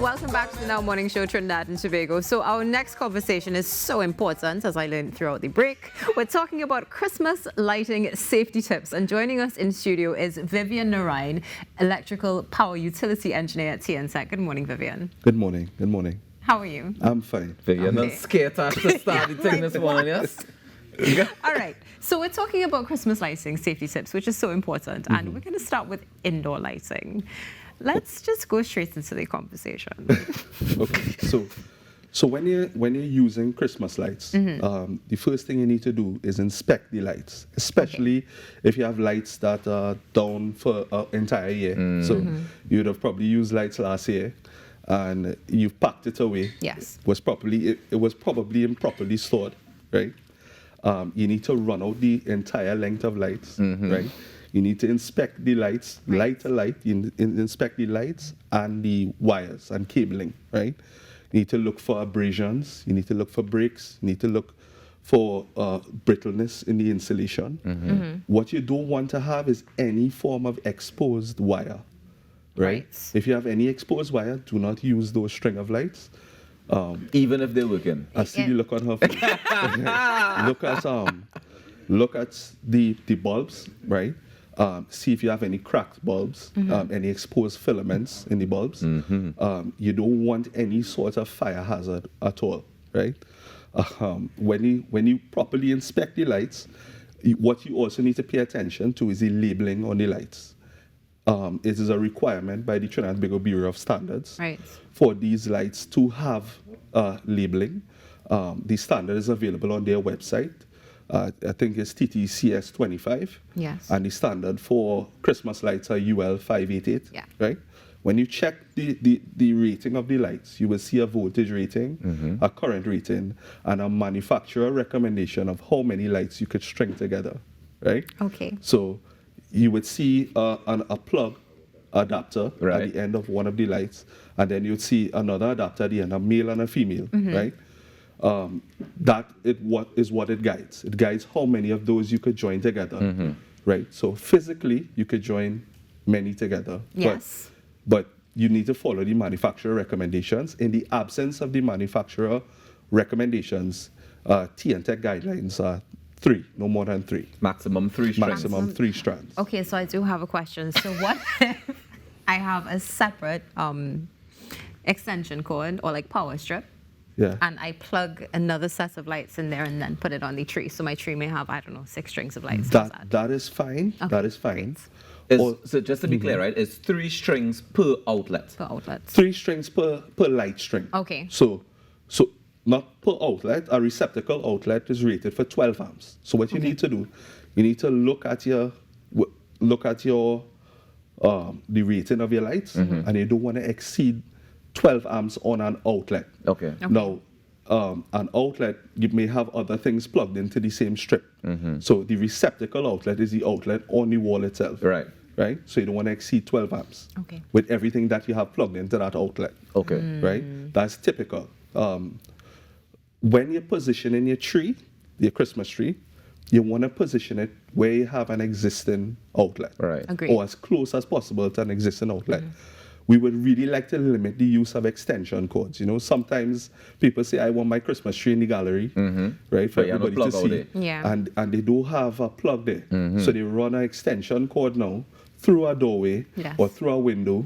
Welcome back to the Now Morning Show, Trinidad and Tobago. So our next conversation is so important, as I learned throughout the break. We're talking about Christmas lighting safety tips. And joining us in studio is Vivian Narain, Electrical Power Utility Engineer at T&TEC. Good morning, Vivian. Good morning. Good morning. How are you? I'm fine. Vivian, not scared to start the thing this morning, yes? All right. So we're talking about Christmas lighting safety tips, which is so important. And we're going to start with indoor lighting. Let's just go straight into the conversation. Okay, so when you're using Christmas lights, the first thing you need to do is inspect the lights, especially if you have lights that are down for an entire year. So you would have probably used lights last year, and you've packed it away. Yes, it was probably improperly stored, right? You need to run out the entire length of lights, right? You need to inspect the lights, light to light. You inspect the lights and the wires and cabling, right? You need to look for abrasions. You need to look for breaks. You need to look for brittleness in the insulation. What you don't want to have is any form of exposed wire, right? If you have any exposed wire, do not use those string of lights. Even if they're working. I see the look on her face. Look at the bulbs, right? See if you have any cracked bulbs, any exposed filaments in the bulbs. You don't want any sort of fire hazard at all, right? When you properly inspect the lights, what you also need to pay attention to is the labeling on the lights. It is a requirement by the Trinidad and Tobago Bureau of Standards for these lights to have labeling. The standard is available on their website. I think it's TTCS 25. Yes. And the standard for Christmas lights are UL 588. Yeah. Right? When you check the rating of the lights, you will see a voltage rating, a current rating, and a manufacturer recommendation of how many lights you could string together. Right? Okay. So you would see a plug adapter at the end of one of the lights, and then you'd see another adapter at the end, a male and a female. Right? That is what it guides. It guides how many of those you could join together, right? So physically, you could join many together. Yes. But you need to follow the manufacturer recommendations. In the absence of the manufacturer recommendations, T&TEC guidelines are 3, no more than 3. Maximum 3 strands. Maximum 3 strands. Okay, so I do have a question. So what if I have a separate extension cord or like power strip? Yeah. And I plug another set of lights in there and then put it on the tree. So my tree may have, I don't know, 6 strings of lights. That is fine. Okay, that is fine. So just to be clear, right, it's 3 strings per outlet. Per outlet. 3 strings per light string. Okay. So not per outlet. A receptacle outlet is rated for 12 amps. So what you need to do, you need to look at your the rating of your lights, and you don't want to exceed 12 amps on an outlet. Okay. Now, an outlet, you may have other things plugged into the same strip. So the receptacle outlet is the outlet on the wall itself. Right. Right? So you don't want to exceed 12 amps. Okay. With everything that you have plugged into that outlet. Okay. Right? That's typical. When you're positioning your tree, your Christmas tree, you want to position it where you have an existing outlet. Right. Agreed. Or as close as possible to an existing outlet. We would really like to limit the use of extension cords. You know, sometimes people say, I want my Christmas tree in the gallery, right, for everybody to see. Yeah. And they don't have a plug there. So they run an extension cord now through a doorway or through a window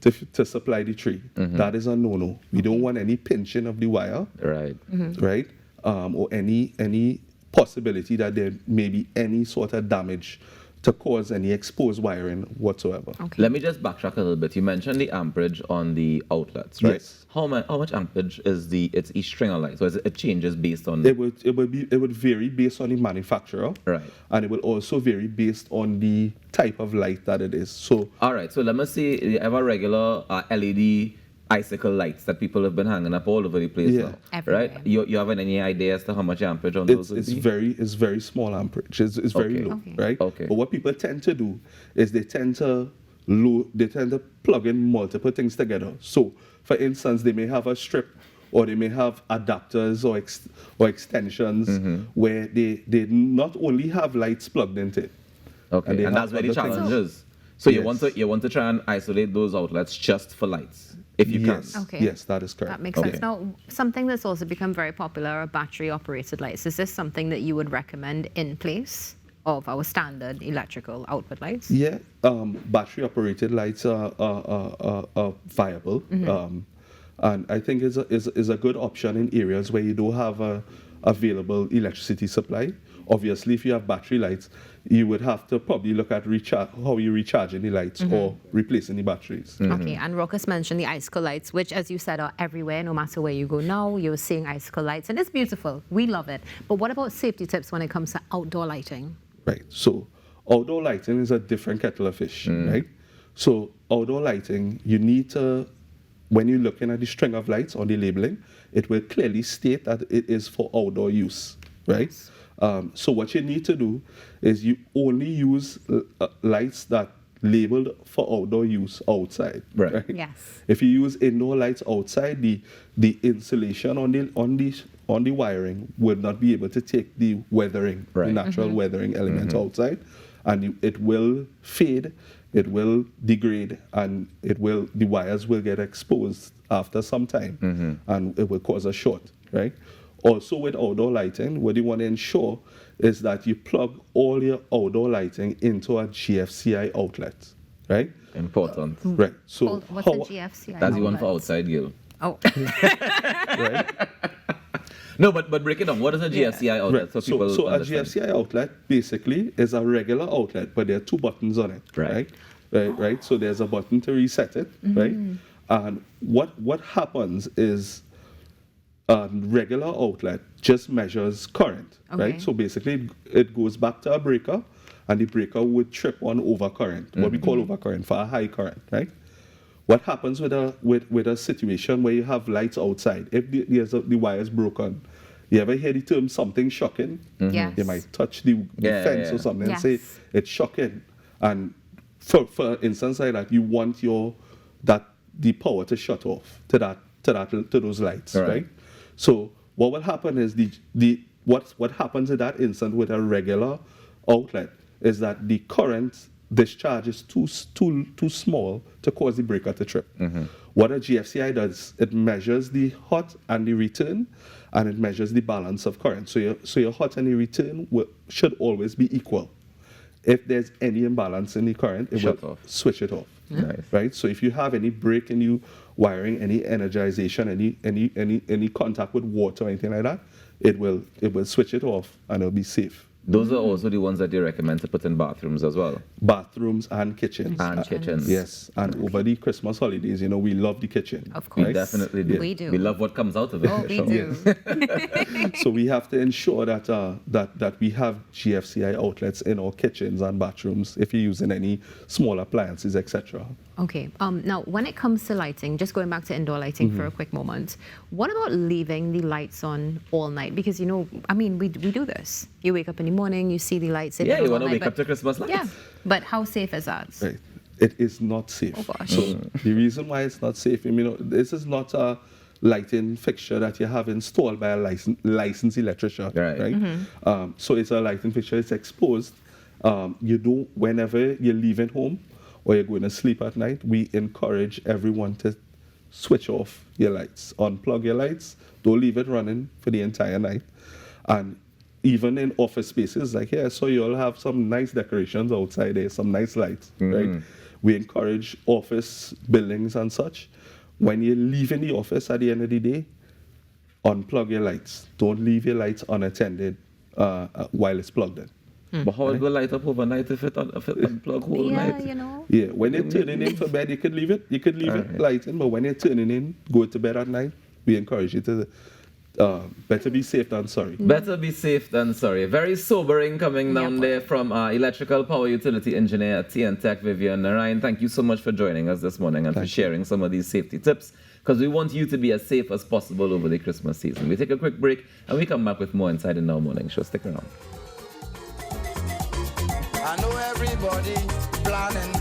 to supply the tree. That is a no-no. We don't want any pinching of the wire, Right. right, or any possibility that there may be any sort of damage to cause any exposed wiring whatsoever. Okay. Let me just backtrack a little bit. You mentioned the amperage on the outlets, right? Yes. How much amperage is it's each string of light? So it changes based on It would vary based on the manufacturer, Right. and it will also vary based on the type of light that it is. So All right. So let me say you have a regular LED icicle lights that people have been hanging up all over the place now, Everywhere. right? You haven't any idea as to how much amperage on those would it's be? very small amperage. It's very low, right? Okay. But what people tend to do is they tend to plug in multiple things together. So, for instance, they may have a strip, or they may have adapters or extensions where they not only have lights plugged into it. Okay, and that's where the challenge is. So you want to try and isolate those outlets just for lights. if you Yes. can. Okay. Yes, that is correct. That makes Okay. sense. Now, something that's also become very popular are battery-operated lights. Is this something that you would recommend in place of our standard electrical output lights? Yeah, battery operated lights are viable, and I think is a good option in areas where you don't have a available electricity supply. Obviously, if you have battery lights, you would have to probably look at how you recharging the lights or replacing the batteries. Okay, and Rokas mentioned the icicle lights, which, as you said, are everywhere. No matter where you go now, you're seeing icicle lights, and it's beautiful. We love it. But what about safety tips when it comes to outdoor lighting? Right. So outdoor lighting is a different kettle of fish, right? So outdoor lighting, you need to, when you're looking at the string of lights on the labeling, it will clearly state that it is for outdoor use, right? So what you need to do is you only use lights that labeled for outdoor use outside, Right. Yes. If you use indoor lights outside, the insulation on the wiring would not be able to take the weathering, the Right. natural weathering element outside, and it will fade, it will degrade, and the wires will get exposed after some time, and it will cause a short, right? Also with outdoor lighting, what you want to ensure is that you plug all your outdoor lighting into a GFCI outlet, right? Important. Right. So What's the GFCI? That's the one for outlet? outside, Gil. Oh, right? No, but break it down. What is a GFCI outlet? Right. So people So a understand. GFCI outlet basically is a regular outlet, but there are 2 buttons on it. Right. Right. So there's a button to reset it. Right. And what happens is a regular outlet just measures current. Okay. Right. So basically it goes back to a breaker, and the breaker would trip on overcurrent, what we call overcurrent for a high current. Right. What happens with a situation where you have lights outside? If the wire is broken, you ever hear the term something shocking? yes. You might touch the fence or something and say Yes. it's shocking. And for instance like that, you want the power to shut off to those lights, All right. right? So what will happen is what happens in that instant with a regular outlet is that the current discharge is too small to cause the breaker to trip. What a GFCI does, it measures the hot and the return, and it measures the balance of current. So your hot and the return should always be equal. If there's any imbalance in the current, it Shut will off. switch it off. Nice. Right? So if you have any break in your wiring, any energization, any contact with water or anything like that, it will switch it off and it'll be safe. Those are also the ones that you recommend to put in bathrooms as well. Bathrooms and kitchens. And kitchens. Yes, and over the Christmas holidays, we love the kitchen. Of We course. definitely do. We do. We love what comes out of it. Oh, for we sure. do. So we have to ensure that we have GFCI outlets in our kitchens and bathrooms if you're using any small appliances, etc. Okay. Now, when it comes to lighting, just going back to indoor lighting for a quick moment, what about leaving the lights on all night? Because, we do this. You wake up in the morning, you see the lights. Yeah, you all want to night, wake but- up to Christmas lights. Yeah, but how safe is that? Right. It is not safe. Oh, gosh. So the reason why it's not safe, this is not a lighting fixture that you have installed by a licensed electrician. Right. So it's a lighting fixture. It's exposed. Whenever you're leaving home or you're going to sleep at night, we encourage everyone to switch off your lights, unplug your lights. Don't leave it running for the entire night. And even in office spaces like here, so you all have some nice decorations outside there, some nice lights, right? We encourage office buildings and such. When you're leaving the office at the end of the day, unplug your lights. Don't leave your lights unattended while it's plugged in. But how it will light up overnight if it unplug whole night? Yeah, when you're turning in for bed, you could leave it. You could leave it lighting, but when you're turning in, go to bed at night, we encourage you to better be safe than sorry. Better be safe than sorry. Very sobering coming down there from electrical power utility engineer at T&TEC, Vivian Narayan. Thank you so much for joining us this morning and for sharing some of these safety tips, because we want you to be as safe as possible over the Christmas season. We take a quick break and we come back with more inside the Now Morning Show. Stick around. I know everybody planning